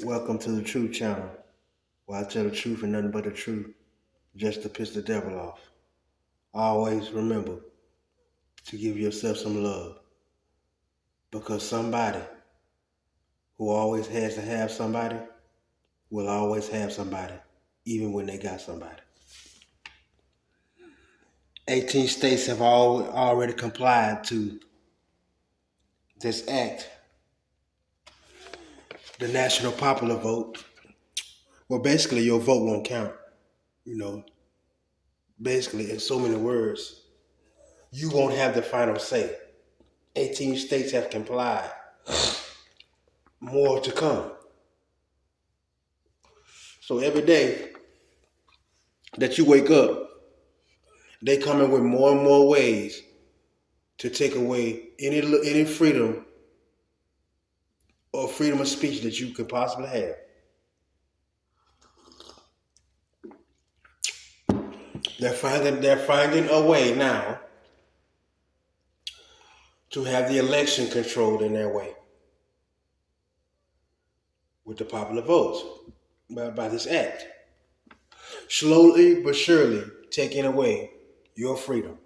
Welcome to the Truth Channel, where I tell the truth and nothing but the truth, just to piss the devil off. Always remember to give yourself some love, because somebody who always has to have somebody will always have somebody, even when they got somebody. 18 states have already complied to this act, the national popular vote. Well, basically, your vote won't count. Basically, in so many words, you won't have the final say. 18 states have complied. More to come. So every day that you wake up, they coming with more and more ways to take away any freedom or freedom of speech that you could possibly have. They're finding a way now to have the election controlled in their way with the popular votes by this act. Slowly but surely taking away your freedom.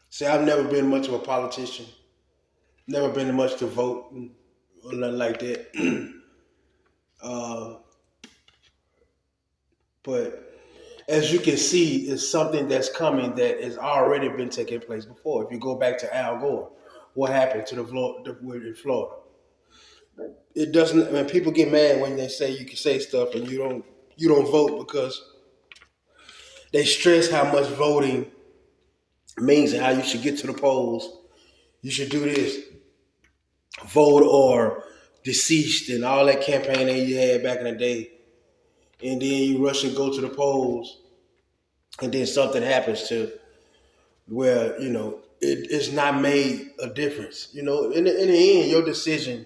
See, I've never been much of a politician, never been much to vote or nothing like that. But as you can see, it's something that's coming that has already been taking place before. If you go back to Al Gore, what happened to in Florida? It doesn't. I mean, people get mad when they say you can say stuff and you don't vote, because they stress how much voting means and how you should get to the polls. You should do this, vote or deceased, and all that campaigning you had back in the day. And then you rush and go to the polls, and then something happens to where it's not made a difference. In the end, your decision.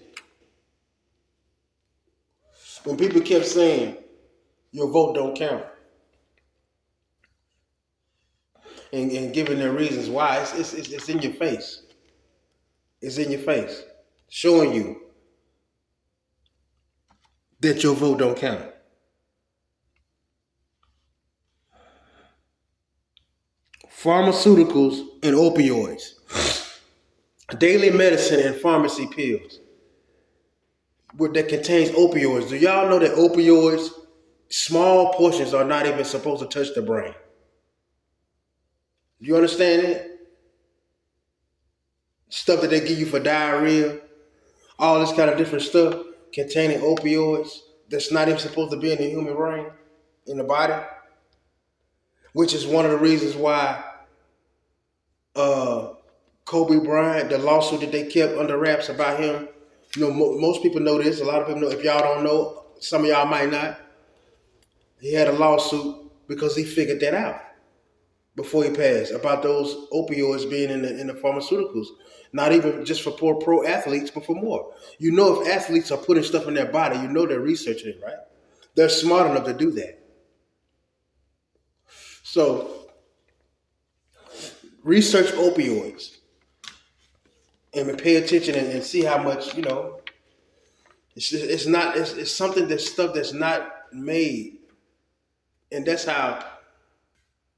When people kept saying your vote don't count and giving their reasons why, it's in your face. It's in your face, showing you that your vote don't count. Pharmaceuticals and opioids, daily medicine and pharmacy pills that contains opioids. Do y'all know that opioids, small portions, are not even supposed to touch the brain? Do you understand it? Stuff that they give you for diarrhea, all this kind of different stuff containing opioids that's not even supposed to be in the human brain, in the body, which is one of the reasons why Kobe Bryant, the lawsuit that they kept under wraps about him. Most people know this. A lot of people know. If y'all don't know, some of y'all might not. He had a lawsuit because he figured that out before he passed, about those opioids being in the pharmaceuticals. Not even just for poor pro athletes, but for more. If athletes are putting stuff in their body, they're researching it, right? They're smart enough to do that. So research opioids and pay attention and see how much, it's something that's not made. And that's how,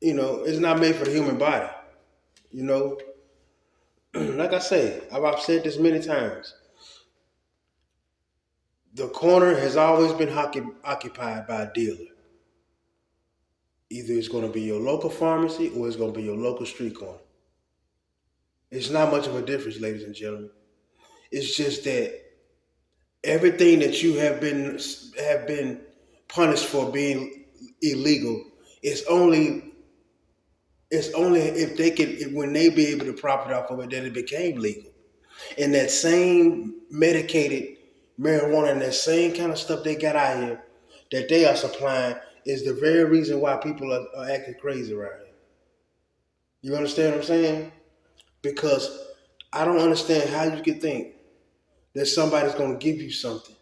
it's not made for the human body. Like I say, I've said this many times. The corner has always been occupied by a dealer. Either it's going to be your local pharmacy or it's going to be your local street corner. It's not much of a difference, ladies and gentlemen. It's just that everything that you have been punished for being illegal is only if they could, when they be able to profit off of it, that it became legal. And that same medicated marijuana and that same kind of stuff they got out here that they are supplying is the very reason why people are acting crazy around here. You understand what I'm saying? Because I don't understand how you can think that somebody's going to give you something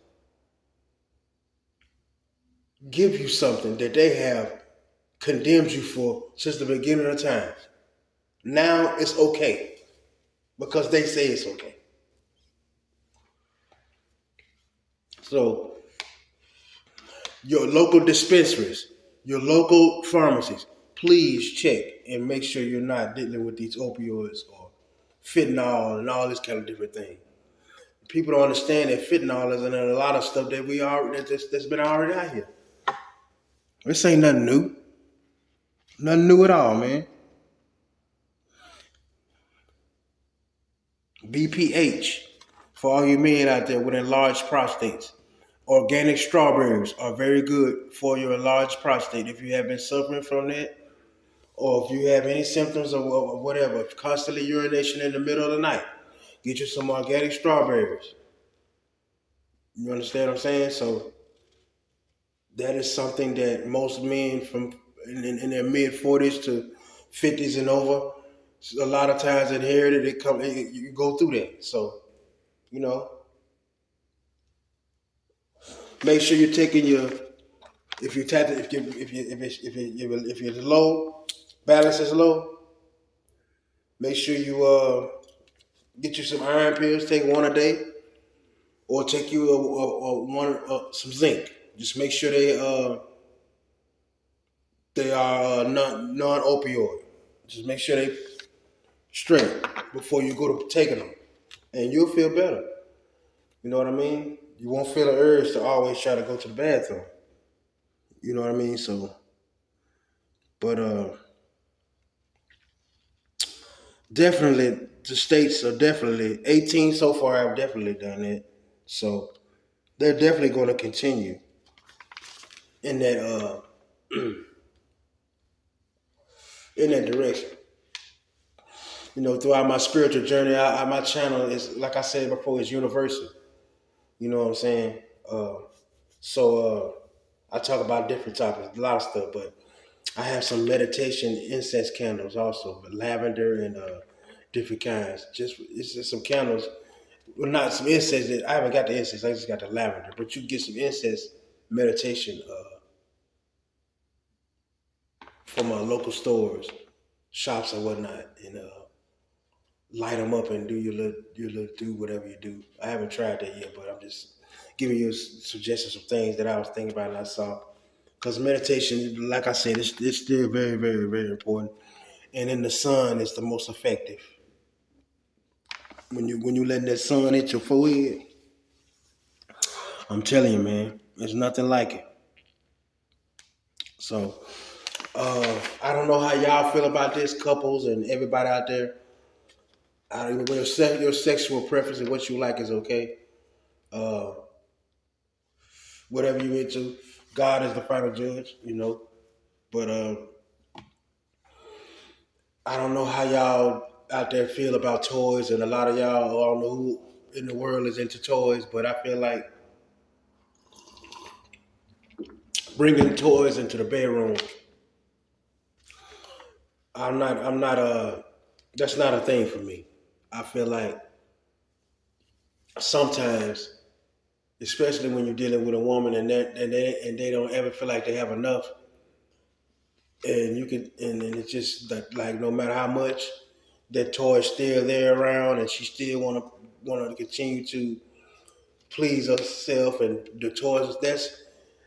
that they have condemned you for since the beginning of time. Now it's okay because they say it's okay. So your local dispensaries, your local pharmacies, please check and make sure you're not dealing with these opioids or fentanyl and all this kind of different thing. People don't understand that fentanyl is in a lot of stuff that we are that's been already out here. This ain't nothing new. Nothing new at all, man. BPH for all you men out there with enlarged prostates. Organic strawberries are very good for your enlarged prostate if you have been suffering from that, or if you have any symptoms of whatever, constantly urination in the middle of the night. Get you some organic strawberries. You understand what I'm saying? So that is something that most men from in their mid 40s to 50s and over, a lot of times inherited. You go through that. So you know, make sure you're taking your if you tap if you're low, balance is low. Make sure you get you some iron pills. Take one a day, or take you some zinc. Just make sure they are non opioid. Just make sure they straight before you go to taking them, and you'll feel better. You know what I mean? You won't feel the urge to always try to go to the bathroom. You know what I mean? So, but definitely the states are definitely 18 so far. Have definitely done it. So they're definitely going to continue in that in that direction. You know, throughout my spiritual journey, my channel is, like I said before, is universal. You know what I'm saying? So I talk about different topics, a lot of stuff, but I have some meditation incense candles also, lavender and different kinds. Just it's just some candles. Well, not some incense. I haven't got the incense. I just got the lavender. But you can get some incense meditation from local stores, shops, and whatnot, and light them up and do your little do whatever you do. I haven't tried that yet, but I'm just giving you suggestions of things that I was thinking about and I saw. Because meditation, like I said, it's still very, very, very important. And in the sun, it's the most effective. When you letting that sun hit your forehead, I'm telling you, man, there's nothing like it. So I don't know how y'all feel about this, couples and everybody out there. Your sexual preference and what you like is okay. Uh, whatever you into, God is the final judge, you know. But I don't know how y'all out there feel about toys, and a lot of y'all, I don't know who in the world is into toys, but I feel like bringing toys into the bedroom, I'm not that's not a thing for me. I feel like sometimes, especially when you're dealing with a woman and they don't ever feel like they have enough, and you can and it's just like no matter how much that toy is still there around, and she still want to continue to please herself and the toys.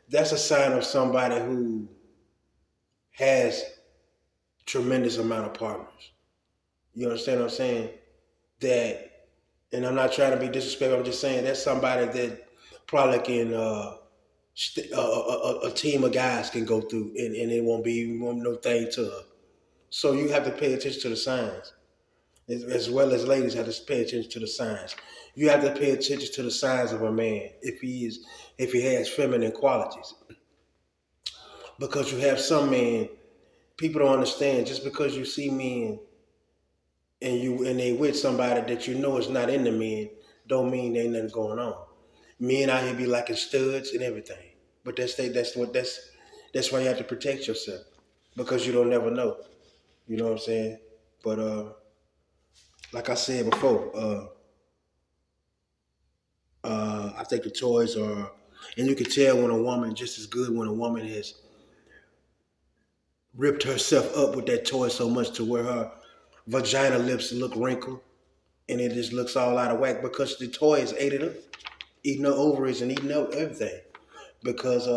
That's a sign of somebody who has tremendous amount of partners. You understand what I'm saying? That, and I'm not trying to be disrespectful. I'm just saying that's somebody that probably can a team of guys can go through, and it won't be no thing to her. So you have to pay attention to the signs, as well as ladies have to pay attention to the signs. You have to pay attention to the signs of a man if he has feminine qualities, because you have some men. People don't understand just because you see men and they with somebody that you know is not in the men, don't mean there ain't nothing going on. Men out here be liking studs and everything, but that's why you have to protect yourself, because you don't never know. You know what I'm saying? But like I said before, I think the toys are, and you can tell when a woman just as good when a woman has ripped herself up with that toy so much to where her vagina lips look wrinkled and it just looks all out of whack because the toy has ate it up. eating her ovaries and eating up everything. Because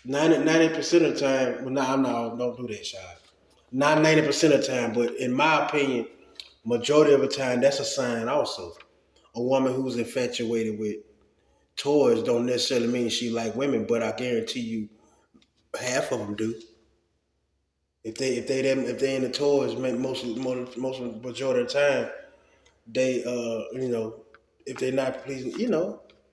90% of the time, well, no, I'm not, don't do that, shot. Not 90% of the time, but in my opinion, majority of the time, that's a sign also. A woman who's infatuated with toys don't necessarily mean she like women, but I guarantee you, half of them do. If they into toys, most majority of the time, they if they're not pleasing,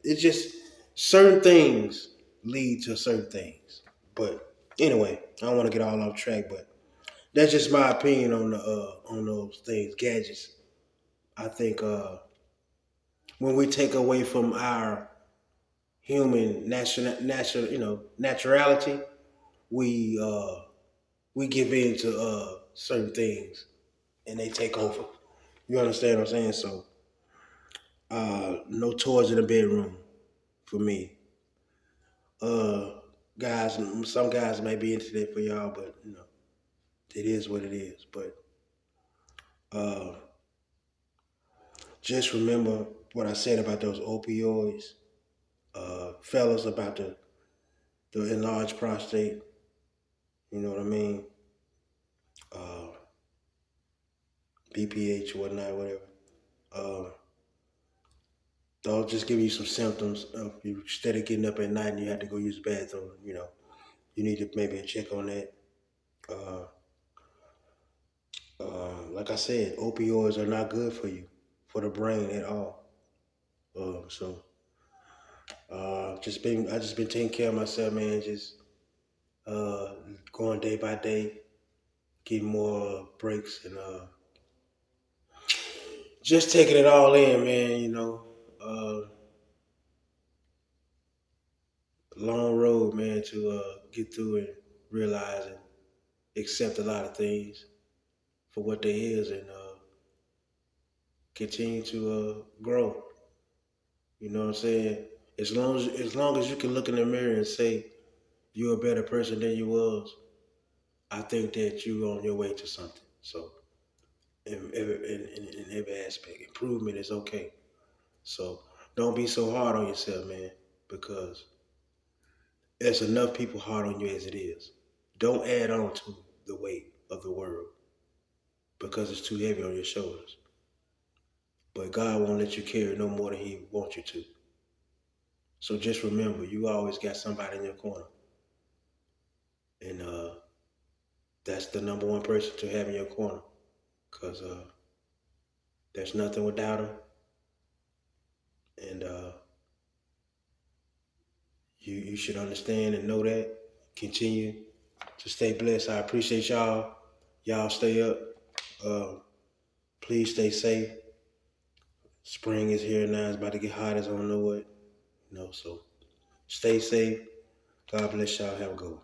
it's just certain things lead to certain things. But anyway, I don't want to get all off track, but that's just my opinion on those things, gadgets. I think when we take away from our human natural naturality, we we give in to certain things and they take over. You understand what I'm saying? So no toys in the bedroom for me. Uh, guys, some guys may be into that for y'all, but it is what it is. But uh, just remember what I said about those opioids, fellas, about the enlarged prostate. You know what I mean? Uh, BPH, whatnot, whatever. Uh, they'll just give you some symptoms of you instead of getting up at night and you have to go use the bathroom. You need to maybe check on that. Uh, like I said, opioids are not good for you, for the brain at all. So I just been taking care of myself, man. Just uh, going day by day, getting more breaks, and just taking it all in, man. Long road, man, to get through and realize and accept a lot of things for what they is, and continue to grow. You know what I'm saying? As long as you can look in the mirror and say you're a better person than you was, I think that you're on your way to something. So in every aspect, improvement is okay. So don't be so hard on yourself, man, because there's enough people hard on you as it is. Don't add on to the weight of the world because it's too heavy on your shoulders. But God won't let you carry no more than He wants you to. So just remember, you always got somebody in your corner, and that's the number one person to have in your corner, because there's nothing without them, and you should understand and know that. Continue to stay blessed. I appreciate y'all. Y'all stay up. Uh, please stay safe. Spring is here now. It's about to get hot as I don't know what. So stay safe. God bless y'all. Have a good one.